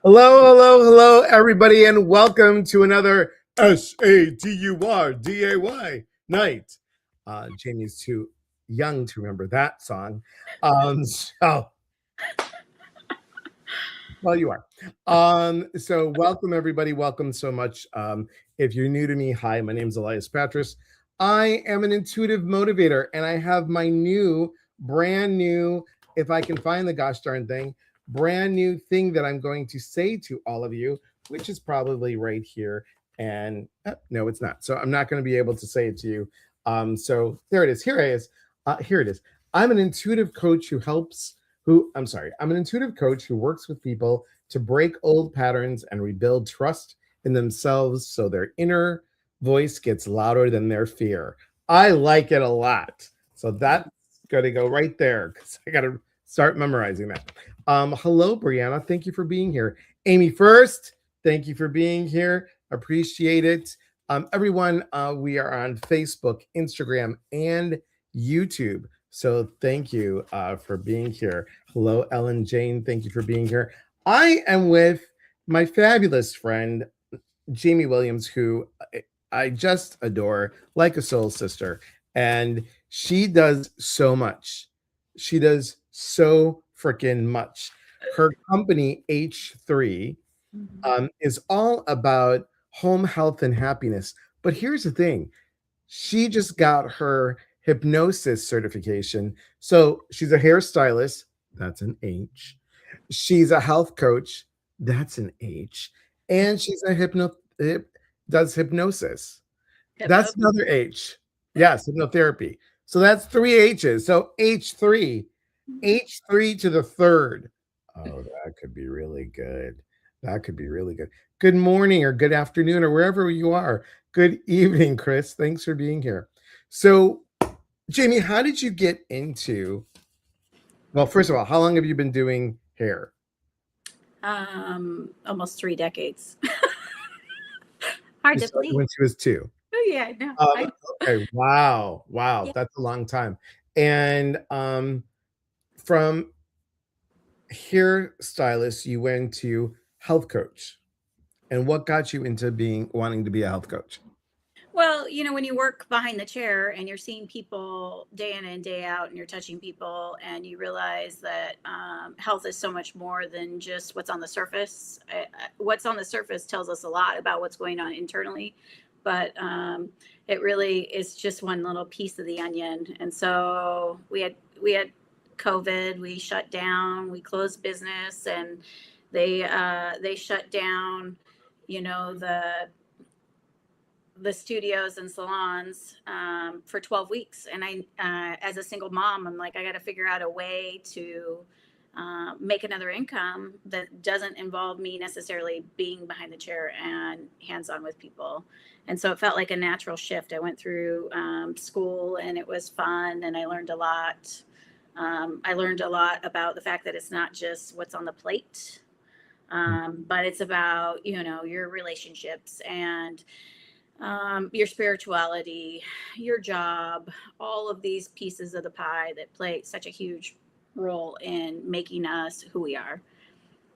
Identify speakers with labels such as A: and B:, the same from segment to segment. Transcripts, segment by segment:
A: Hello, everybody, and welcome to another SATURDAY night. Jamie's too young to remember that song. So, well, you are. So welcome, everybody. Welcome so much. If you're new to me, hi, my name's Elias Patras. I am an intuitive motivator, and I have my brand new, if I can find the gosh darn thing, brand new thing that I'm going to say to all of you, which is probably right here. And no, it's not. So I'm not going to be able to say it to you. So there it is. Here it is. Here it is. I'm an intuitive coach I'm an intuitive coach who works with people to break old patterns and rebuild trust in themselves so their inner voice gets louder than their fear. I like it a lot. So that's going to go right there because I got to start memorizing that. Hello, Brianna. Thank you for being here. Amy first, thank you for being here. Appreciate it. Everyone, we are on Facebook, Instagram, and YouTube. So thank you for being here. Hello, Ellen Jane. Thank you for being here. I am with my fabulous friend, Jaime Williams, who I just adore like a soul sister. And she does so much. She does so freaking much. Her company, H3, is all about home health and happiness. But here's the thing, she just got her hypnosis certification. So she's a hairstylist. That's an H. She's a health coach. That's an H. And she's does hypnosis. That's another H. Yes, hypnotherapy. So that's three H's. So H3 to the third. Oh, that could be really good. That could be really good. Good morning or good afternoon or wherever you are. Good evening, Chris. Thanks for being here. So, Jamie, how did you get into? Well, first of all, how long have you been doing hair?
B: Almost 3 decades. Hard
A: You
B: to
A: started
B: believe.
A: when she was 2.
B: Oh yeah, no.
A: Okay. Wow.
B: Yeah.
A: That's a long time. And from hairstylist, you went to health coach. And what got you into wanting to be a health coach?
B: Well, when you work behind the chair and you're seeing people day in and day out, and you're touching people, and you realize that health is so much more than just what's on the surface. What's on the surface tells us a lot about what's going on internally, but it really is just one little piece of the onion. And so we had COVID. We shut down. We closed business, and they shut down. The studios and salons for 12 weeks. And as a single mom, I'm like, I got to figure out a way to make another income that doesn't involve me necessarily being behind the chair and hands-on with people. And so it felt like a natural shift. I went through school, and it was fun, and I learned a lot. I learned a lot about the fact that it's not just what's on the plate, but it's about, your relationships and your spirituality, your job, all of these pieces of the pie that play such a huge role in making us who we are.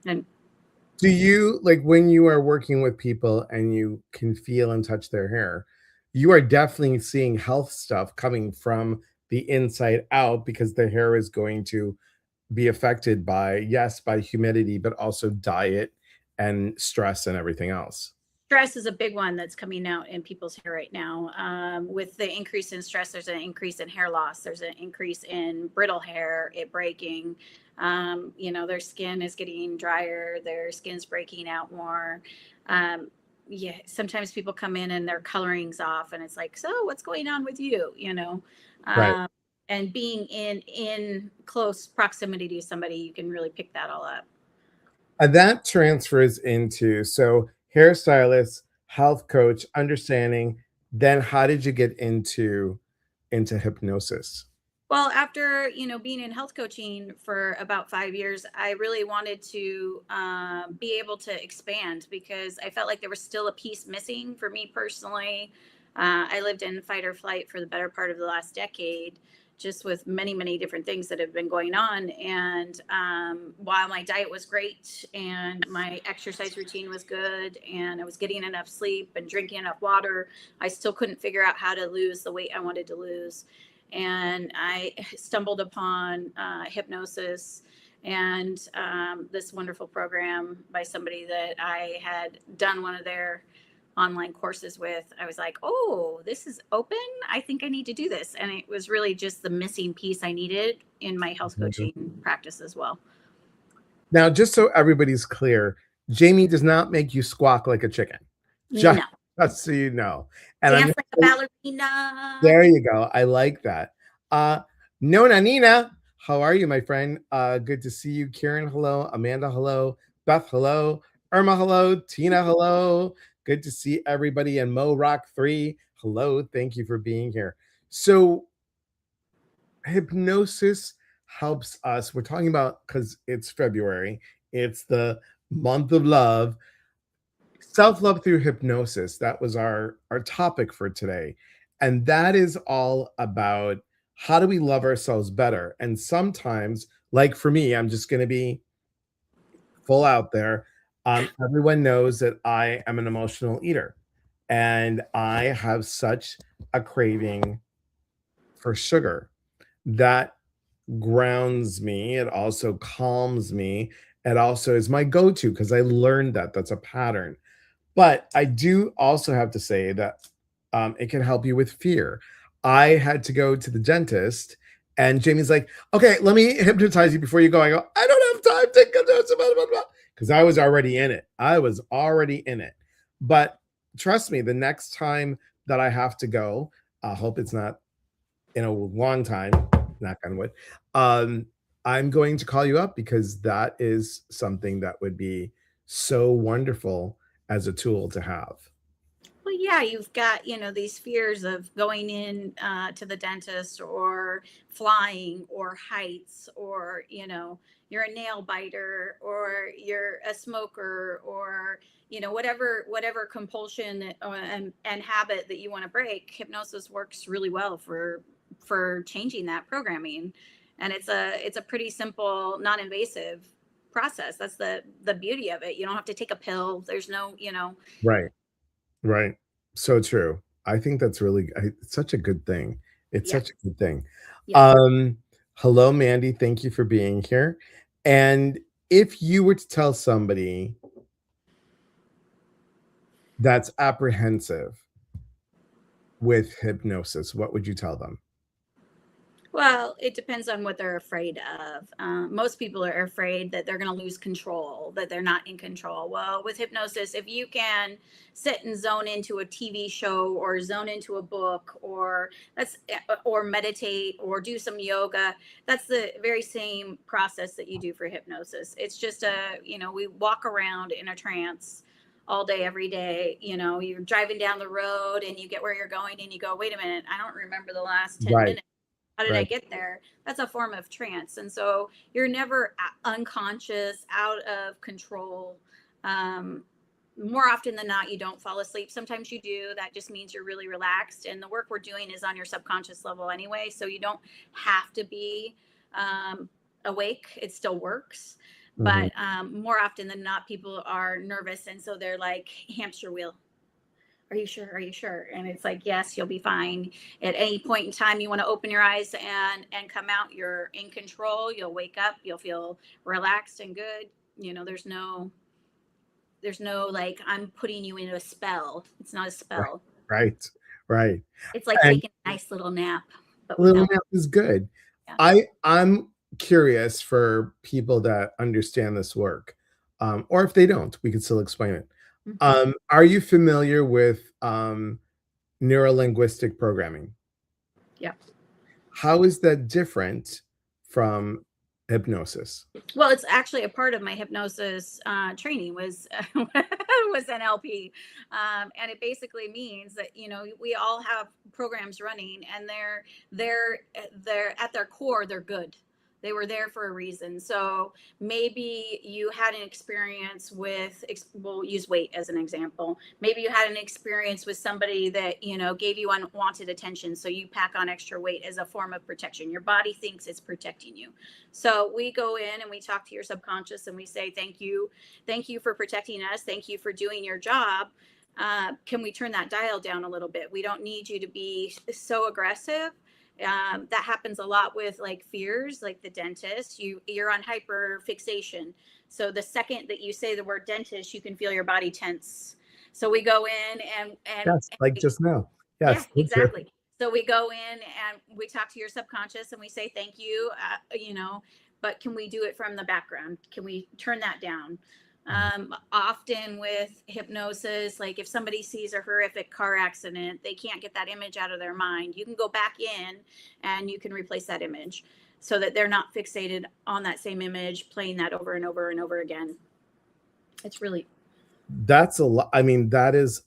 B: And
A: Do you like when you are working with people and you can feel and touch their hair, you are definitely seeing health stuff coming from the inside out because the hair is going to be affected by, yes, by humidity, but also diet and stress and everything else.
B: stress is a big one that's coming out in people's hair right now. With the increase in stress, there's an increase in hair loss. There's an increase in brittle hair, it breaking. Their skin is getting drier. Their skin's breaking out more. Yeah, sometimes people come in and their coloring's off, and it's like, so what's going on with you?
A: Right.
B: Um, and being in close proximity to somebody, you can really pick that all up.
A: And that transfers into hairstylist, health coach, understanding. Then how did you get into hypnosis?
B: Well, after being in health coaching for about 5 years, I really wanted to be able to expand, because I felt like there was still a piece missing for me personally. I lived in fight or flight for the better part of the last decade, just with many, many different things that have been going on. And while my diet was great and my exercise routine was good and I was getting enough sleep and drinking enough water, I still couldn't figure out how to lose the weight I wanted to lose. And I stumbled upon hypnosis and this wonderful program by somebody that I had done one of their online courses with. I was like, oh, this is open. I think I need to do this. And it was really just the missing piece I needed in my health coaching practice as well.
A: Now, just so everybody's clear, Jamie does not make you squawk like a chicken. Just,
B: No.
A: just so you know. And
B: Dance like a ballerina.
A: There you go. I like that. Nona Nina, how are you, my friend? Good to see you. Karen, hello. Amanda, hello. Beth, hello. Irma, hello. Tina, hello. Good to see everybody. And Mo Rock 3, hello. Thank you for being here. So, hypnosis helps us. We're talking about, because it's February, it's the month of love. Self-love through hypnosis. That was our topic for today. And that is all about how do we love ourselves better? And sometimes, like for me, I'm just going to be full out there. Everyone knows that I am an emotional eater and I have such a craving for sugar that grounds me. It also calms me. It also is my go-to because I learned that that's a pattern. But I do also have to say that it can help you with fear. I had to go to the dentist, and Jamie's like, "Okay, let me hypnotize you before you go." I go, "I don't have time to hypnotize," because I was already in it. I was already in it. But trust me, the next time that I have to go, I hope it's not in a long time, knock on wood, I'm going to call you up because that is something that would be so wonderful as a tool to have.
B: Well, yeah, you've got, these fears of going in to the dentist or flying or heights or, you're a nail biter or you're a smoker or, whatever compulsion and habit that you want to break. Hypnosis works really well for changing that programming. And it's a pretty simple, non-invasive process. That's the beauty of it. You don't have to take a pill. There's no,
A: Right. Right. So true. I think that's really it's such a good thing. It's
B: yeah.
A: such a good thing.
B: Yeah.
A: Hello, Mandy. Thank you for being here. And if you were to tell somebody that's apprehensive with hypnosis, what would you tell them?
B: Well, it depends on what they're afraid of. Most people are afraid that they're going to lose control, that they're not in control. Well, with hypnosis, if you can sit and zone into a TV show or zone into a book or meditate or do some yoga, that's the very same process that you do for hypnosis. It's just we walk around in a trance all day, every day. You're driving down the road and you get where you're going and you go, wait a minute, I don't remember the last 10
A: Right.
B: minutes. How did I get there? That's a form of trance. And so you're never unconscious, out of control. More often than not, you don't fall asleep. Sometimes you do. That just means you're really relaxed. And the work we're doing is on your subconscious level anyway. So you don't have to be awake. It still works. But more often than not, people are nervous. And so they're like hamster wheel. Are you sure? Are you sure? And it's like, yes, you'll be fine. At any point in time, you want to open your eyes and come out. You're in control. You'll wake up. You'll feel relaxed and good. There's no like, I'm putting you in a spell. It's not a spell.
A: Right.
B: It's like taking a nice little nap. But
A: little nap is good.
B: Yeah.
A: I'm curious for people that understand this work, or if they don't, we can still explain it. Are you familiar with neuro-linguistic programming?
B: Yeah.
A: How is that different from hypnosis?
B: Well, it's actually a part of my hypnosis training was NLP, and it basically means that we all have programs running, and they're at their core they're good. They were there for a reason. So maybe you had an experience with, we'll use weight as an example. Maybe you had an experience with somebody that, you know, gave you unwanted attention. So you pack on extra weight as a form of protection. Your body thinks it's protecting you. So we go in and we talk to your subconscious and we say, thank you. Thank you for protecting us. Thank you for doing your job. Can we turn that dial down a little bit? We don't need you to be so aggressive. That happens a lot with like fears, like the dentist. You're on hyper fixation. So the second that you say the word dentist, you can feel your body tense. So we go in
A: Yes, like just now.
B: yeah,
A: Yes, thank you.
B: exactly. So we go in and we talk to your subconscious and we say thank you, you know, but can we do it from the background? Can we turn that down? Often with hypnosis, like if somebody sees a horrific car accident, they can't get that image out of their mind. You can go back in and you can replace that image so that they're not fixated on that same image, playing that over and over and over again. It's really,
A: That's a lot. I mean, that is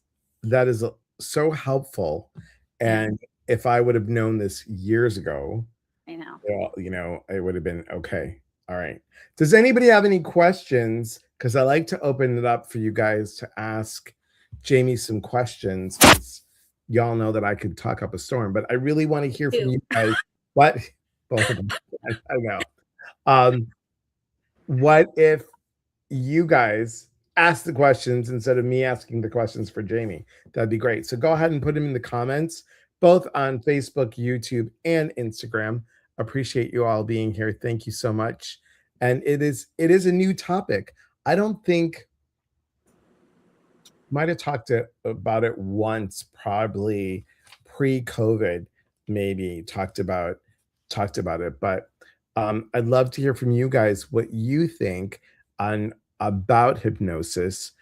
A: so helpful.
B: yeah,
A: And if I would have known this years ago,
B: I know.
A: well, you know, it would have been okay. All right. Does anybody have any questions? Because I like to open it up for you guys to ask Jamie some questions. 'Cause y'all know that I could talk up a storm, but I really want to hear from
B: Two.
A: you guys. What? Both of them. I know. Um, what if you guys ask the questions instead of me asking the questions for Jamie? That'd be great. So go ahead and put them in the comments, both on Facebook, YouTube, and Instagram. Appreciate you all being here. Thank you so much. And it is a new topic. I don't think might have about it once, probably pre-COVID, maybe talked about it. But I'd love to hear from you guys what you think on about hypnosis.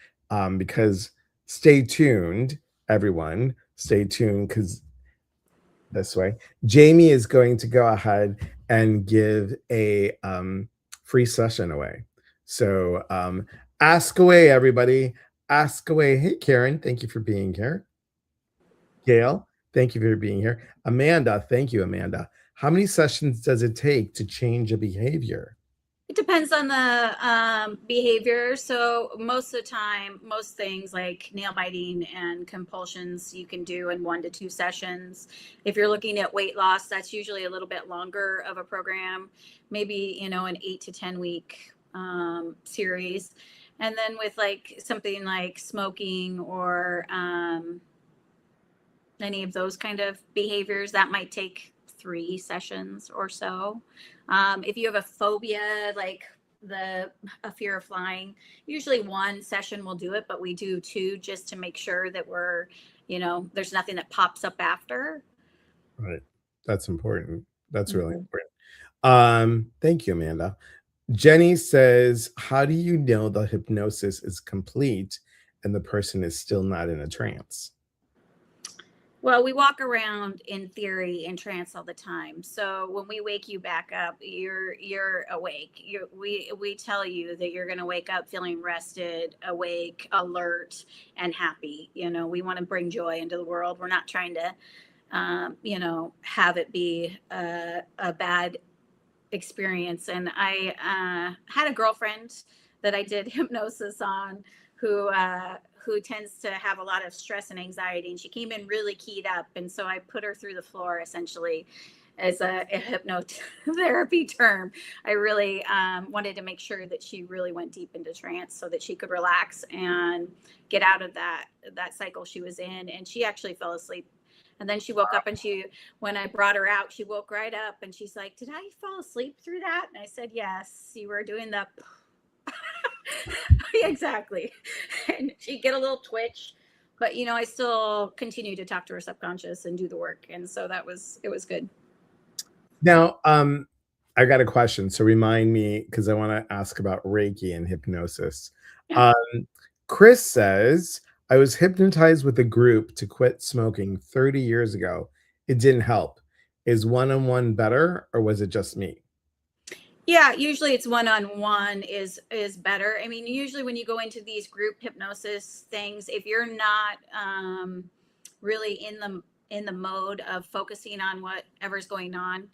A: Because stay tuned, everyone. Stay tuned because this way, Jamie is going to go ahead and give a free session away. So ask away, everybody. Ask away. Hey, Karen, thank you for being here. Gail, thank you for being here. Amanda, thank you, Amanda. How many sessions does it take to change a behavior?
B: It depends on the behavior. So most of the time, most things like nail biting and compulsions you can do in 1 to 2 sessions. If you're looking at weight loss, that's usually a little bit longer of a program, maybe, you know, an 8 to 10 week series. And then with like something like smoking or any of those kind of behaviors, that might take 3 sessions or so. If you have a phobia, like a fear of flying, usually 1 session will do it, but we do 2 just to make sure that we're, you know, there's nothing that pops up after.
A: Right. That's important. That's really
B: Mhm.
A: important. Thank you, Amanda. Jenny says, how do you know the hypnosis is complete and the person is still not in a trance?
B: Well, we walk around in theory in trance all the time. So when we wake you back up, you're awake. We tell you that you're going to wake up feeling rested, awake, alert, and happy. You know, we want to bring joy into the world. We're not trying to, you know, have it be a bad experience. And I had a girlfriend that I did hypnosis on who tends to have a lot of stress and anxiety, and she came in really keyed up, and so I put her through the floor essentially as a hypnotherapy term. I really wanted to make sure that she really went deep into trance so that she could relax and get out of that cycle she was in, and she actually fell asleep. And then she woke up and when I brought her out, she woke right up and she's like, "Did I fall asleep through that?" And I said, "Yes, you were doing the exactly." And she'd get a little twitch, but you know, I still continue to talk to her subconscious and do the work. And so it was good.
A: Now, I got a question. So remind me because I want to ask about Reiki and hypnosis.
B: Yeah.
A: Um, Chris says, I was hypnotized with a group to quit smoking 30 years ago. It didn't help. Is one on one better or was it just me?
B: Yeah, usually it's one-on-one is better. I mean, usually when you go into these group hypnosis things, if you're not really in the mode of focusing on whatever's going on,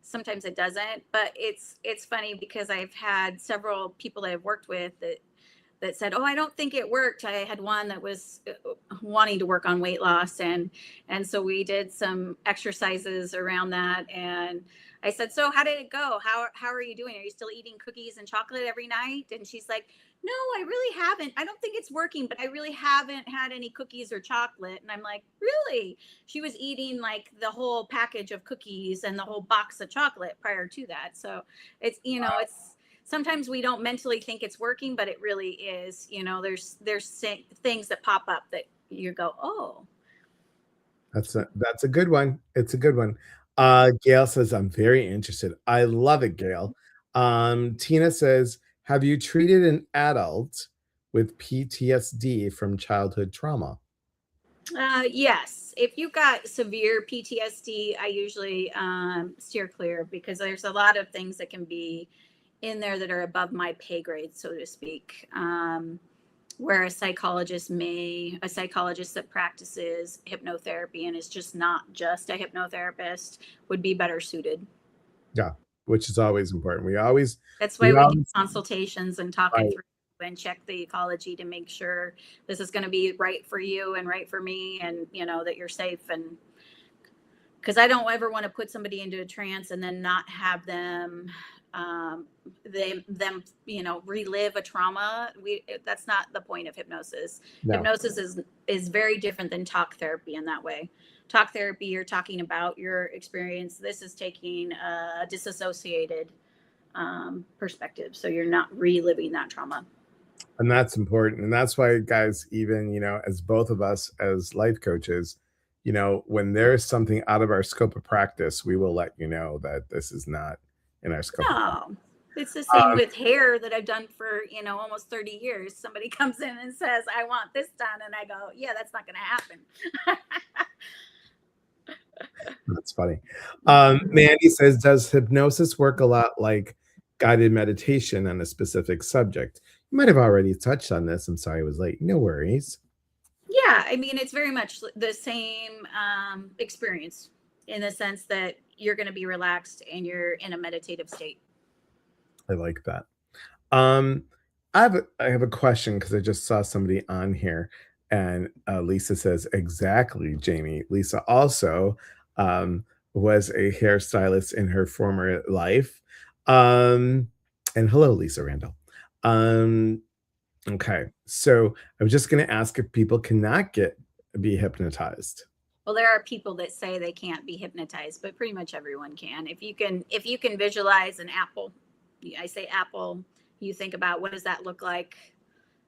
B: sometimes it doesn't. But it's funny because I've had several people that I've worked with that said, "Oh, I don't think it worked." I had one that was wanting to work on weight loss, and so we did some exercises around that. And I said, "So how did it go? How are you doing? Are you still eating cookies and chocolate every night?" And she's like, "No, I really haven't. I don't think it's working, but I really haven't had any cookies or chocolate." And I'm like, "Really?" She was eating like the whole package of cookies and the whole box of chocolate prior to that. So it's, it's sometimes we don't mentally think it's working, but it really is. There's things that pop up that you go, "Oh."
A: That's a good one. It's a good one. Gail says, "I'm very interested." I love it, Gail. Tina says, "Have you treated an adult with PTSD from childhood trauma?"
B: Yes, if you've got severe PTSD, I usually steer clear because there's a lot of things that can be in there that are above my pay grade, so to speak. Where a psychologist that practices hypnotherapy and is just not just a hypnotherapist would be better suited.
A: Yeah, which is always important.
B: That's
A: We
B: why we do
A: always
B: consultations and talk it
A: right.
B: through and check the ecology to make sure this is going to be right for you and right for me, and that you're safe. And because I don't ever want to put somebody into a trance and then not have them relive a trauma. That's not the point of hypnosis.
A: No.
B: Hypnosis is very different than talk therapy in that way. Talk therapy, you're talking about your experience. This is taking a disassociated perspective, so you're not reliving that trauma.
A: And that's important. And that's why, guys, even, as both of us as life coaches, when there's something out of our scope of practice, we will let you know that this is not in our scope of practice.
B: No, it's the same with hair that I've done for almost 30 years. Somebody comes in and says, "I want this done," and I go, "Yeah, that's not going to happen."
A: That's funny. Mandy says, "Does hypnosis work a lot like guided meditation on a specific subject?" You might have already touched on this. I'm sorry I was late. No worries.
B: Yeah, I mean, it's very much the same experience in the sense that you're going to be relaxed and you're in a meditative state.
A: I like that. Um, I have a question because I just saw somebody on here, and Lisa says, "Exactly, Jamie." Lisa also um, was a hairstylist in her former life. Um, and hello, Lisa Randall. Um, okay, so I was just going to ask if people cannot be hypnotized.
B: Well, there are people that say they can't be hypnotized, but pretty much everyone can. If you can visualize an apple, I say apple, you think about what does that look like?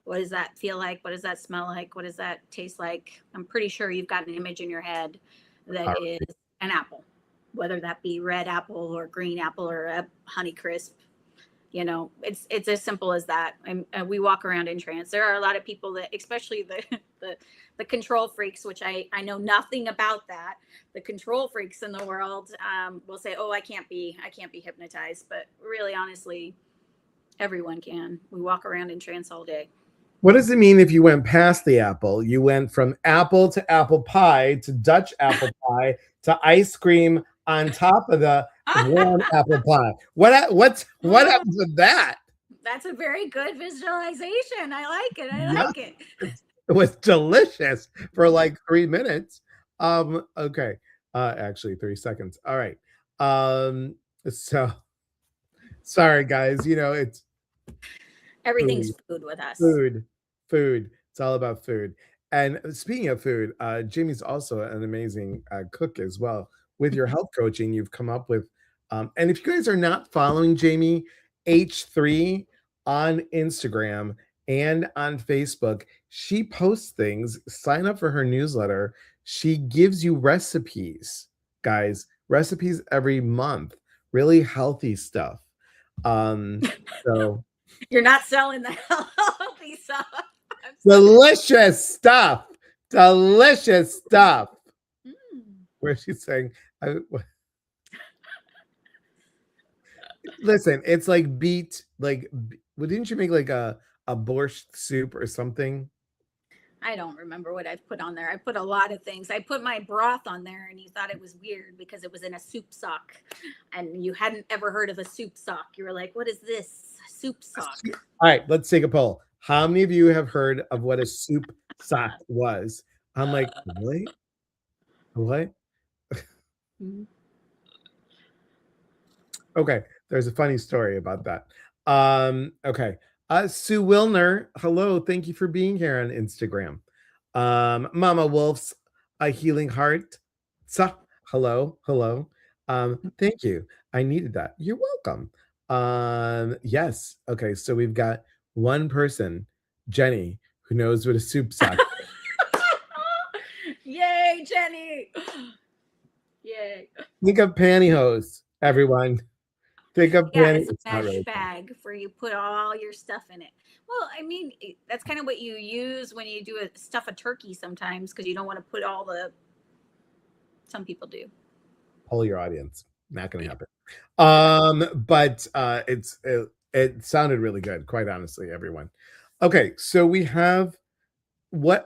B: What does that feel like? What does that smell like? What does that taste like? I'm pretty sure you've got an image in your head that
A: All
B: is an apple, whether that be red apple or green apple or a honey crisp. It's as simple as that. And we walk around in trance. There are a lot of people that, especially the control freaks, which I know nothing about that. The control freaks in the world will say, "Oh, I can't be hypnotized," but really, honestly, everyone can. We walk around in trance all day.
A: What does it mean if you went past the apple? You went from apple to apple pie to Dutch apple pie to ice cream on top of the warm apple pie. What happens with that?
B: That's a very good visualization. I like it. I
A: Yeah,
B: like it.
A: it was delicious for like 3 minutes. Okay. Actually 3 seconds. All right. So sorry guys, it's
B: Everything's
A: food.
B: food with us.
A: Food, food. It's all about food. And speaking of food, Jamie's also an amazing cook as well. With your health coaching, you've come up with, and if you guys are not following Jamie H3 on Instagram and on Facebook, she posts things. Sign up for her newsletter. She gives you recipes, guys, recipes every month, really healthy stuff. Um, so
B: You're not selling the healthy stuff.
A: delicious stuff. Delicious stuff.
B: Mm.
A: Where she's saying, listen, it's like well, didn't you make like a borscht soup or something?
B: I don't remember what I've put on there. I put a lot of things. I put my broth on there and you thought it was weird because it was in a soup sock and you hadn't ever heard of a soup sock. You were like, what is this? Soup sock.
A: All right, let's take a poll. How many of you have heard of what a soup sock was? I'm like, really? What?
B: Mhm.
A: Okay, there's a funny story about that. Okay. Sue Wilner, hello. Thank you for being here on Instagram. Mama Wolf's a healing heart. Hello, hello. Thank you. I needed that. You're welcome. Yes. Okay, so we've got one person, Jenny, who knows what a soup sock.
B: Yay, Jenny. Yay.
A: Think of pantyhose, everyone. Think of
B: Yeah, it's
A: pantyhose.
B: a
A: It's not
B: mesh
A: really.
B: bag for you put all your stuff in it. Well, I mean, that's kind of what you use when you do stuff a turkey sometimes because you don't want to put all the. Some people do.
A: Poll your audience. Not going to
B: Yeah.
A: happen. But it sounded really good, quite honestly, everyone. Okay, so we have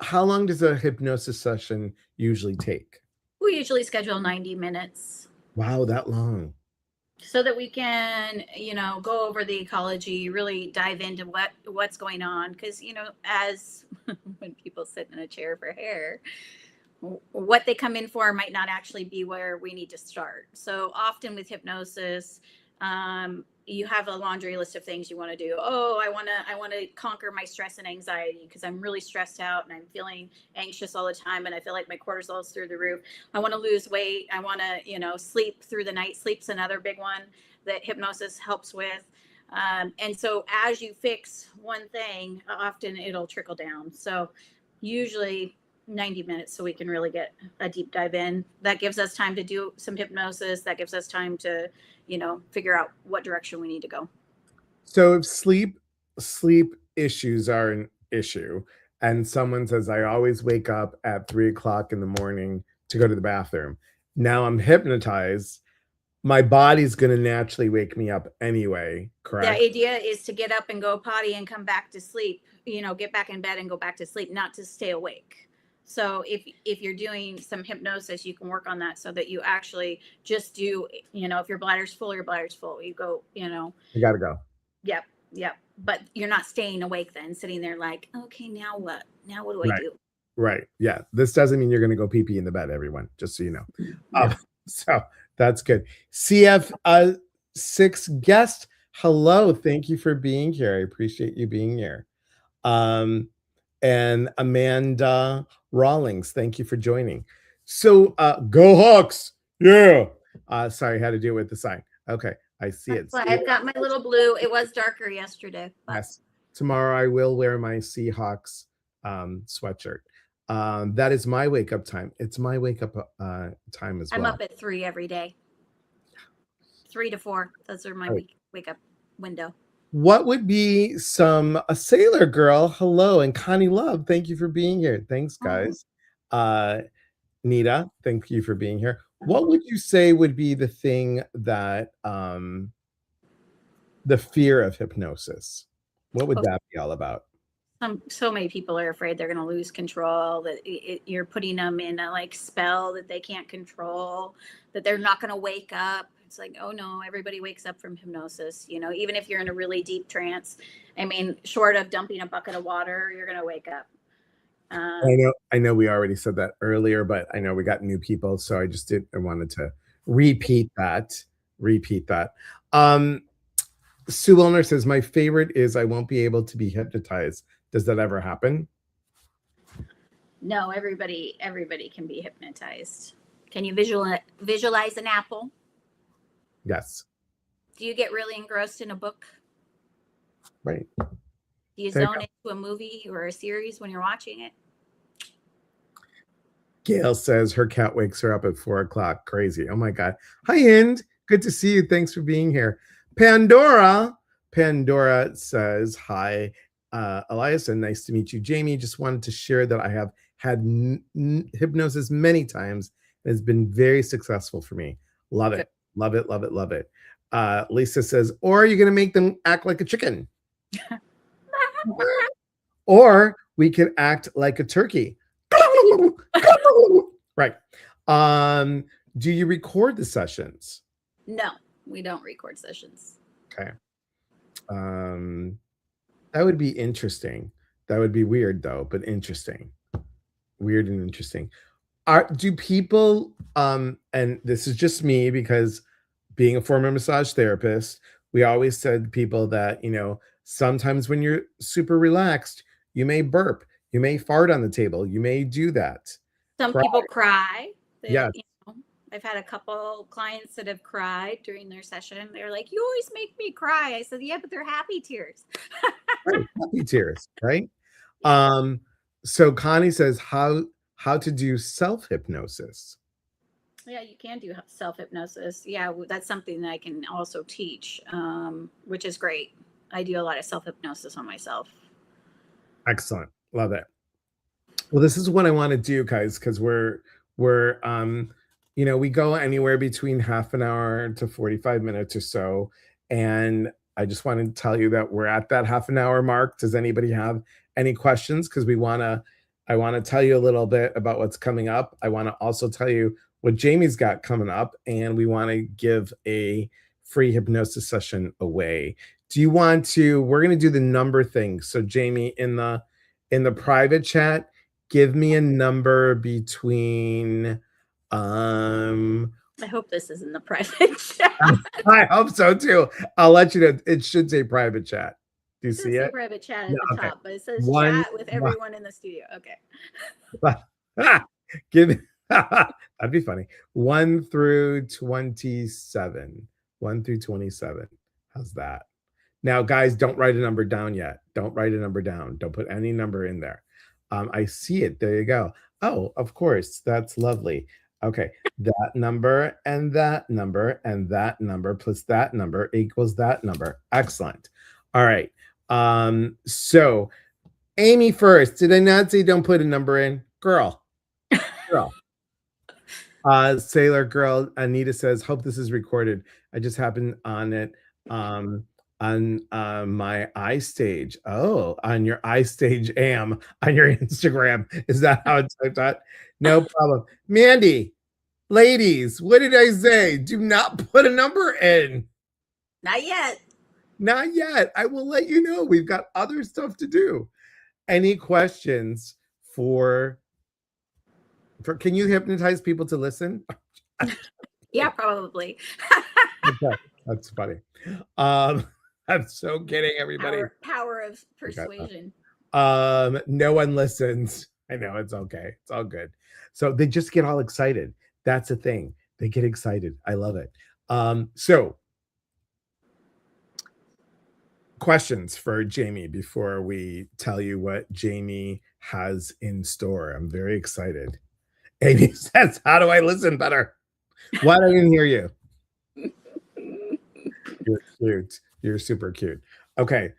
A: how long does a hypnosis session usually take?
B: We usually schedule 90 minutes
A: Wow, that long.
B: so that we can, go over the ecology, really dive into what's going on. Because, as when people sit in a chair for hair, what they come in for might not actually be where we need to start. So often with hypnosis, you have a laundry list of things you want to do. Oh, I want to conquer my stress and anxiety because I'm really stressed out and I'm feeling anxious all the time and I feel like my cortisol is through the roof. I want to lose weight. I want to, sleep through the night. Sleep's another big one that hypnosis helps with. And so as you fix one thing, often it'll trickle down. So usually 90 minutes so we can really get a deep dive in. That gives us time to do some hypnosis. That gives us time to, figure out what direction we need to go.
A: So if sleep issues are an issue, and someone says, I always wake up at 3 o'clock in the morning to go to the bathroom. Now I'm hypnotized. My body's going to naturally wake me up anyway, correct?
B: The idea is to get up and go potty and come back to sleep, get back in bed and go back to sleep, not to stay awake. So if you're doing some hypnosis, you can work on that so that you actually just do, if your bladder's full, your bladder's full. You go,
A: You got to go.
B: Yep. But you're not staying awake then, sitting there like, okay, now what? Now what do I do?
A: Right. Yeah. This doesn't mean you're going to go pee in the bed, everyone, just so you know.
B: No.
A: So that's good. CF6 guest, hello. Thank you for being here. I appreciate you being here. And Amanda Rawlings, thank you for joining. So go Hawks. Yeah. Sorry, I had to deal with the sign. Okay. I see it.
B: I've got my little blue. It was darker yesterday.
A: Yes. Tomorrow I will wear my Seahawks sweatshirt. That is my wake up time. It's my wake up time as well.
B: I'm up at 3 every day. 3 to 4. Those are my wake up window.
A: What would be a Sailor Girl? Hello, and Connie Love, thank you for being here. Thanks, guys. Nita, thank you for being here. What would you say would be the thing that the fear of hypnosis? What would that be all about?
B: So many people are afraid they're going to lose control, that you're putting them in a spell that they can't control, that they're not going to wake up. It's like, oh no, everybody wakes up from hypnosis. Even if you're in a really deep trance, I mean, short of dumping a bucket of water, you're going to wake up.
A: I know we already said that earlier, but I know we got new people, so I wanted to repeat that. Sue Wilner says, my favorite is I won't be able to be hypnotized. Does that ever happen?
B: No, everybody can be hypnotized. Can you visualize an apple?
A: Yes.
B: Do you get really engrossed in a book?
A: Right.
B: Do you zone into a movie or a series when you're watching it?
A: Gail says her cat wakes her up at 4 o'clock. Crazy. Oh my God. Hi, Hind. Good to see you. Thanks for being here. Pandora says, hi, Eliason. Nice to meet you. Jamie, just wanted to share that I have had hypnosis many times. It has been very successful for me. Love it. Love it. Love it. Love it. Lisa says, or are you going to make them act like a chicken? Or we can act like a turkey. Right. Um, do you record the sessions?
B: No, we don't record sessions.
A: Okay. Um, that would be interesting. That would be weird though, but interesting. Weird and interesting. Do people and this is just me because being a former massage therapist, we always said to people that, sometimes when you're super relaxed, you may burp, you may fart on the table, you may do that.
B: Some
A: Cry.
B: people cry.
A: Yes.
B: I've had a couple clients that have cried during their session. They're like, "You always make me cry." I said, "Yeah, but they're happy tears."
A: Right, happy tears, right? So Connie says how to do self-hypnosis.
B: Yeah, you can do self hypnosis. Yeah, that's something that I can also teach, which is great. I do a lot of self hypnosis on myself.
A: Excellent. Love it. Well, this is what I want to do, guys, because we're we go anywhere between half an hour to 45 minutes or so. And I just want to tell you that we're at that half an hour mark. Does anybody have any questions? Because I want to tell you a little bit about what's coming up. I want to also tell you what Jamie's got coming up, and we want to give a free hypnosis session away. Do you want to? We're going to do the number thing. So Jamie, in the private chat, give me a number between
B: I hope this is in the private chat.
A: I hope so too. I'll let you know. It should say private chat. Do you see it?
B: Private chat at
A: No,
B: the
A: okay.
B: top, but it says chat with everyone in the studio. Okay.
A: Give me that'd be funny. 1 through 27. 1 through 27. How's that? Now, guys, don't write a number down yet. Don't write a number down. Don't put any number in there. I see it. There you go. Oh, of course. That's lovely. Okay. That number and that number and that number plus that number equals that number. Excellent. All right. So Amy first. Did I not say don't put a number in? Girl. Sailor Girl Anita says, hope this is recorded. I just happened on it on my iStage. Oh, on your iStage am on your Instagram. Is that how it's typed out? No problem. Mandy, ladies, what did I say? Do not put a number in.
B: Not yet.
A: Not yet. I will let you know. We've got other stuff to do. Any questions for can you hypnotize people to listen?
B: Yeah, probably.
A: Okay, that's funny. I'm so kidding, everybody.
B: Power of persuasion.
A: No one listens. I know, it's okay. It's all good. So they just get all excited. That's the thing. They get excited. I love it. So questions for Jamie before we tell you what Jamie has in store. I'm very excited. Amy says, how do I listen better? What? I didn't hear you. You're cute. You're super cute. Okay.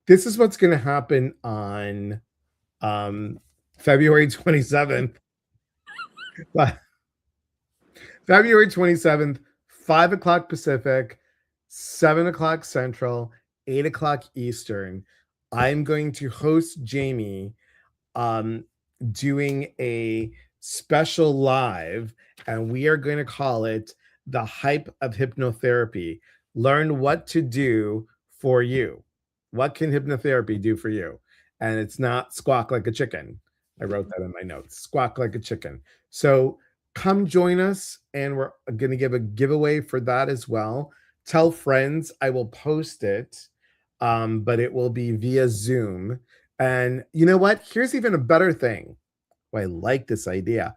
A: This is what's going to happen on February 27th. February 27th, 5 o'clock Pacific, 7 o'clock Central, 8 o'clock Eastern. I'm going to host Jamie doing a special live, and we are going to call it the Hype of Hypnotherapy. Learn what to do for you. What can hypnotherapy do for you? And it's not squawk like a chicken. I wrote that in my notes. Squawk like a chicken. So come join us, and we're going to give a giveaway for that as well. Tell friends. I will post it, but it will be via Zoom. And you know what? Here's even a better thing. Oh, I like this idea.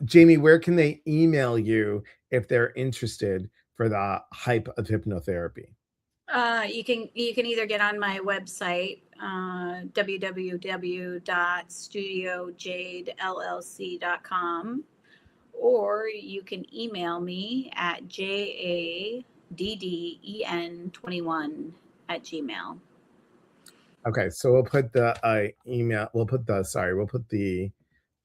A: Jamie, where can they email you if they're interested for the Hype of Hypnotherapy?
B: You can either get on my website, www.studiojadellc.com, or you can email me at jadden21@gmail.
A: Okay, so we'll put the email. We'll put the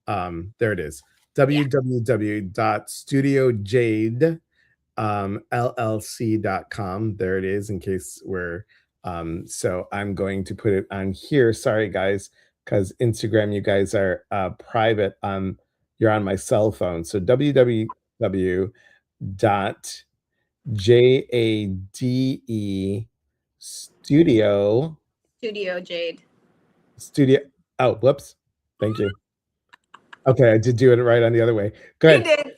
A: there it is. www.studiojade.llc.com. There it is, in case we're so I'm going to put it on here. Sorry guys, because Instagram, you guys are private. You're on my cell phone. So www dot JADE studio
B: Studio Jade.
A: studio. Oh, whoops. Thank you. Okay, I did do it right on the other way.
B: You
A: Good.
B: did.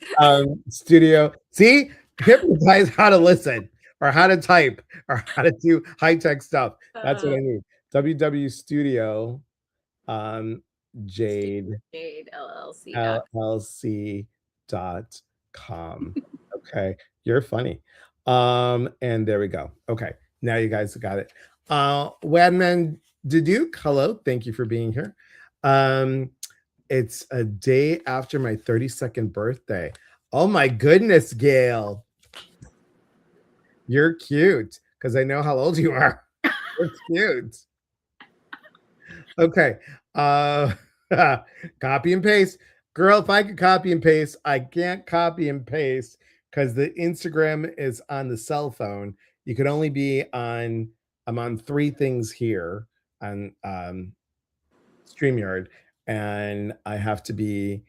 A: Studio. See, hypnotize how to listen or how to type or how to do high tech stuff. That's what I need. WW Studio
B: Studio
A: Jade
B: Jade LLC.
A: LLC.com. Okay, you're funny. And there we go. Okay, now you guys got it. Wadman Duduke, hello, thank you for being here. It's a day after my 32nd birthday. Oh my goodness, Gail. You're cute because I know how old you are. You're cute. Okay. Copy and paste. Girl, if I could copy and paste, I can't copy and paste because the Instagram is on the cell phone. You could only be on, I'm on 3 things here on StreamYard, and I have to be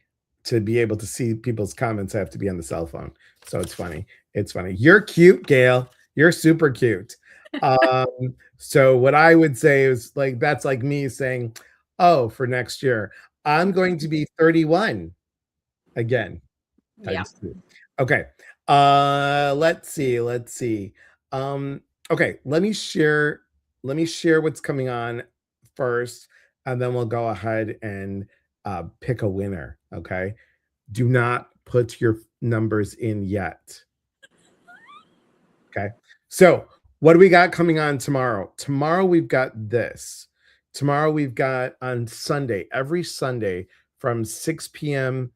A: able to see people's comments, I have to be on the cell phone. So it's funny. It's funny. You're cute, Gail. You're super cute. So what I would say is like that's like me saying, "Oh, for next year, I'm going to be 31 again."
B: Yeah.
A: Times 2. Okay. Let's see. Let's see. Okay, let me share what's coming on first, and then we'll go ahead and pick a winner. Okay. Do not put your numbers in yet. Okay. So, what do we got coming on tomorrow? Tomorrow we've got this. Tomorrow we've got on Sunday, every Sunday from 6 p.m.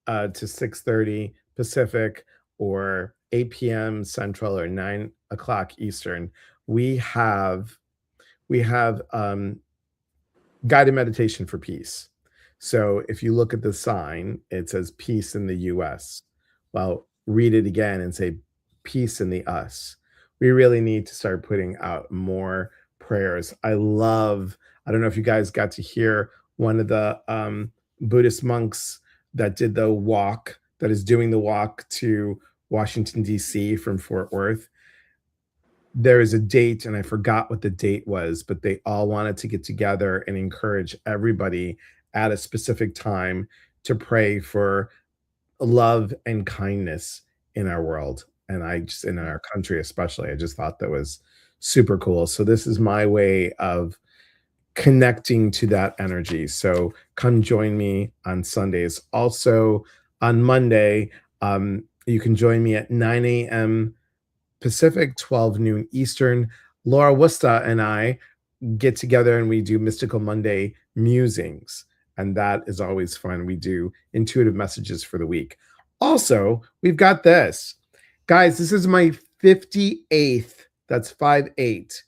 A: To 6:30 Pacific or 8 p.m. Central or 9 o'clock Eastern. We have guided meditation for peace. So if you look at the sign, it says peace in the US. Well, read it again and say peace in the us. We really need to start putting out more prayers. I don't know if you guys got to hear one of the Buddhist monks that did the walk, that is doing the walk to Washington, D.C. from Fort Worth. There is a date, and I forgot what the date was, but they all wanted to get together and encourage everybody at a specific time to pray for love and kindness in our world. And in our country, especially, I just thought that was super cool. So, this is my way of connecting to that energy. So, come join me on Sundays. Also, on Monday, you can join me at 9 a.m. Pacific, 12 noon Eastern. Laura Wusta and I get together and we do Mystical Monday musings. And that is always fun. We do intuitive messages for the week. Also, we've got this. Guys, this is my 58th, that's 5-8,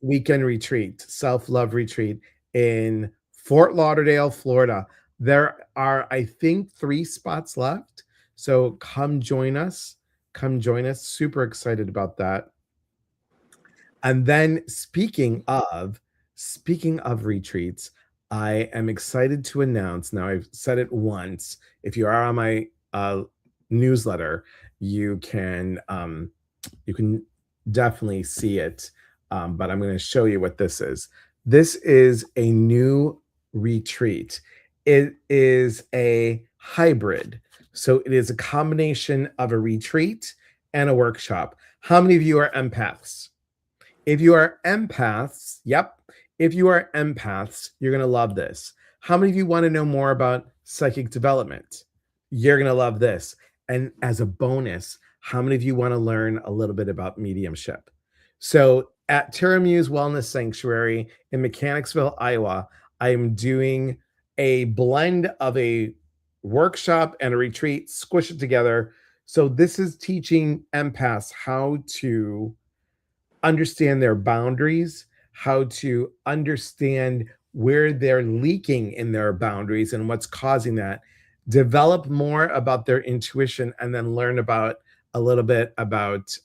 A: weekend retreat, Self Love retreat in Fort Lauderdale, Florida. There are, I think, 3 spots left. So come join us. Come join us. Super excited about that. And then speaking of retreats, I am excited to announce. Now I've said it once. If you are on my newsletter, you can definitely see it. But I'm going to show you what this is. This is a new retreat. It is a hybrid. So it is a combination of a retreat and a workshop. How many of you are empaths? If you are empaths, yep. If you are empaths, you're going to love this. How many of you want to know more about psychic development? You're going to love this. And as a bonus, how many of you want to learn a little bit about mediumship? So at Terra Muse Wellness Sanctuary in Mechanicsville, Iowa, I am doing a blend of a workshop and a retreat, squish it together. So this is teaching empaths how to understand their boundaries, how to understand where they're leaking in their boundaries and what's causing that, develop more about their intuition, and then learn about a little bit about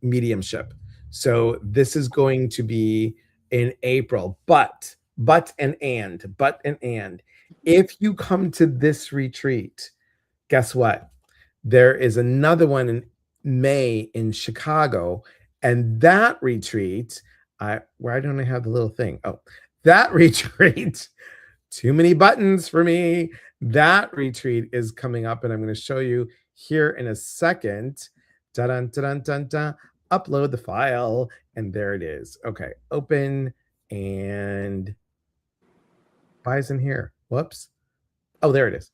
A: mediumship. So this is going to be in April, but But and. If you come to this retreat, guess what? There is another one in May in Chicago, and that retreat, why don't I have the little thing? Oh, that retreat, too many buttons for me. That retreat is coming up, and I'm going to show you here in a second. Dun dun dun dun. Upload the file, and there it is. Okay, open, and why isn't here? Whoops. Oh, there it is.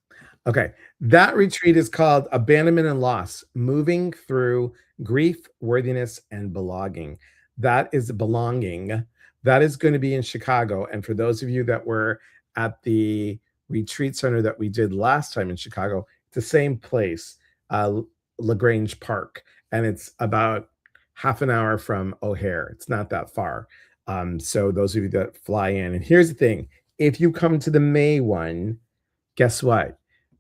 A: Okay. That retreat is called Abandonment and Loss, Moving Through Grief, Worthiness, and Belonging. That is belonging. That is going to be in Chicago. And for those of you that were at the retreat center that we did last time in Chicago, it's the same place, LaGrange Park. And it's about half an hour from O'Hare. It's not that far. So those of you that fly in. And here's the thing. If you come to the May one, guess what?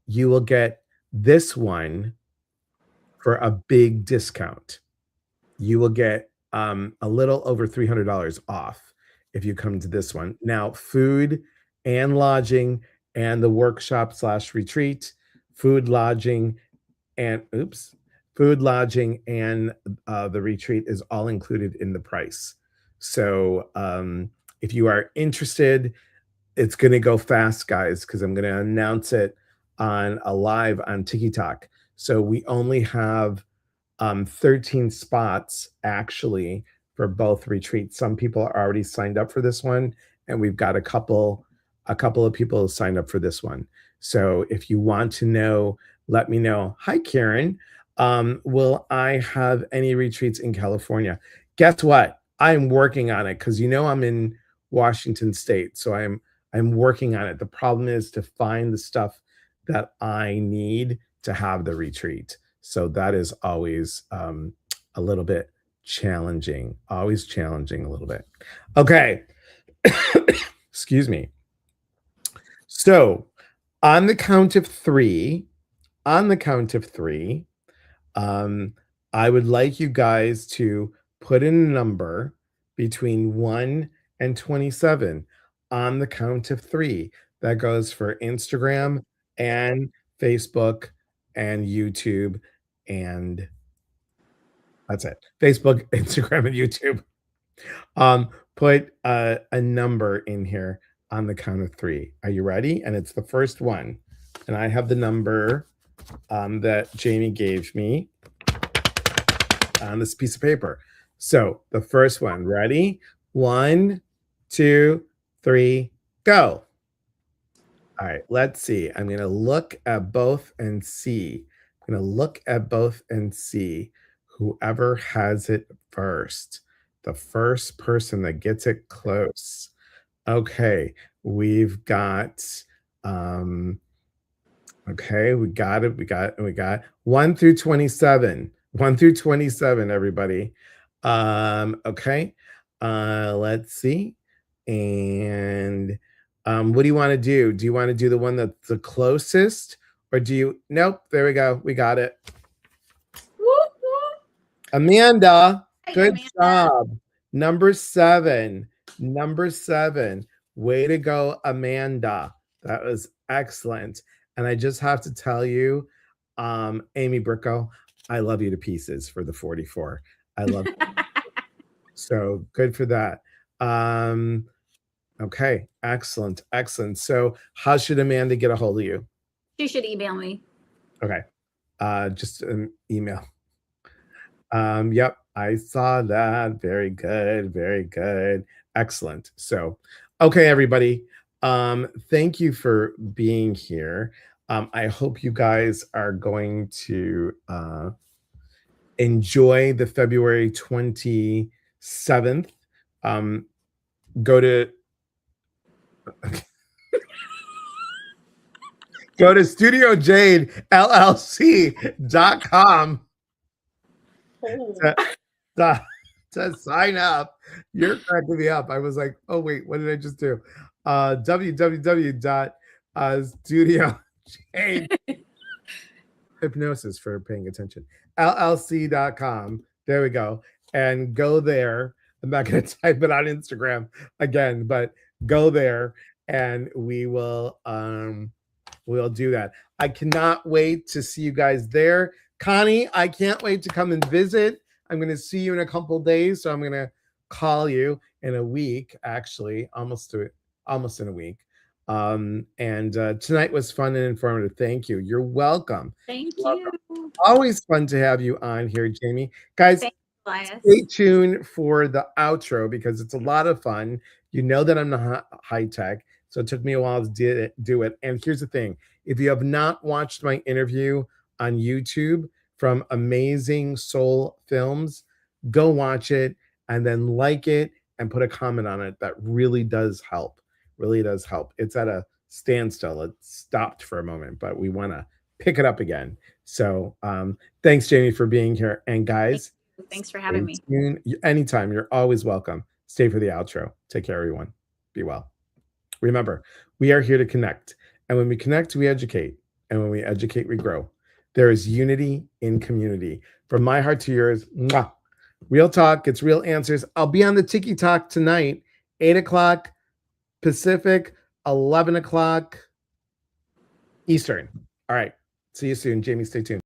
A: You will get this one for a big discount. You will get a little over $300 off if you come to this one. Now, food and lodging and the workshop / retreat, food, lodging, and food, lodging, and the retreat is all included in the price. So if you are interested, it's going to go fast, guys, because I'm going to announce it on a live on TikTok. So we only have 13 spots actually for both retreats. Some people are already signed up for this one, and we've got a couple of people signed up for this one. So if you want to know, let me know. Hi, Karen. Will I have any retreats in California? Guess what? I'm working on it because I'm in Washington State, so I'm working on it. The problem is to find the stuff that I need to have the retreat. So that is always a little bit challenging, always challenging a little bit. Okay. Excuse me. So on the count of three, I would like you guys to put in a number between 1 and 27 on the count of three. That goes for Instagram and Facebook and YouTube, and that's it. Facebook, Instagram, and YouTube. Put a number in here on the count of three. Are you ready? And it's the first one. And I have the number that Jamie gave me on this piece of paper. So the first one, ready? 1, 2, 3, go. All right, let's see. I'm going to look at both and see. Whoever has it first. The first person that gets it close. Okay, we've got okay, we got it. We got 1 through 27. 1 through 27, everybody. Okay. Let's see. And what do you want to do? Do you want to do the one that's the closest? Or do you nope, there we go. We got it.
B: Whoop, whoop.
A: Amanda,
B: Hey,
A: good
B: Amanda.
A: job. Number 7. Way to go, Amanda. That was excellent. And I just have to tell you, Amy Bricko, I love you to pieces for the 44. I love you. So good for that. Okay, excellent. So how should Amanda get a hold of you?
B: She should email me.
A: Okay. Just an email. Yep, I saw that. Very good. Excellent. So, okay, everybody. Thank you for being here. I hope you guys are going to enjoy the February 27th. Go to studiojadellc.com to sign up. You're cracking me up. I was like, oh wait, what did I just do? www.studiojade hypnosis for paying attention. llc.com. There we go. And go there. I'm not going to type it on Instagram again, but go there and we'll do that. I cannot wait to see you guys there. Connie, I can't wait to come and visit. I'm going to see you in a couple days, so I'm going to call you in a week, actually, almost in a week. And tonight was fun and informative. Thank you. You're welcome.
B: Thank
A: Welcome.
B: you.
A: Always fun to have you on here, Jamie. Guys,
B: Thanks, Elias.
A: stay tuned for the outro because it's a lot of fun. You know that I'm not high tech, so it took me a while to do it. And here's the thing: if you have not watched my interview on YouTube from Amazing Soul Films, go watch it and then like it and put a comment on it. That really does help. Really does help. It's at a standstill. It stopped for a moment, but we want to pick it up again. So thanks, Jamie, for being here. And guys,
B: thanks for having me.
A: Anytime. You're always welcome. Stay for the outro. Take care, everyone. Be well. Remember, we are here to connect. And when we connect, we educate. And when we educate, we grow. There is unity in community. From my heart to yours, mwah. Real talk, it's real answers. I'll be on the Tiki Talk tonight, 8 o'clock Pacific, 11 o'clock Eastern. All right. See you soon. Jamie, stay tuned.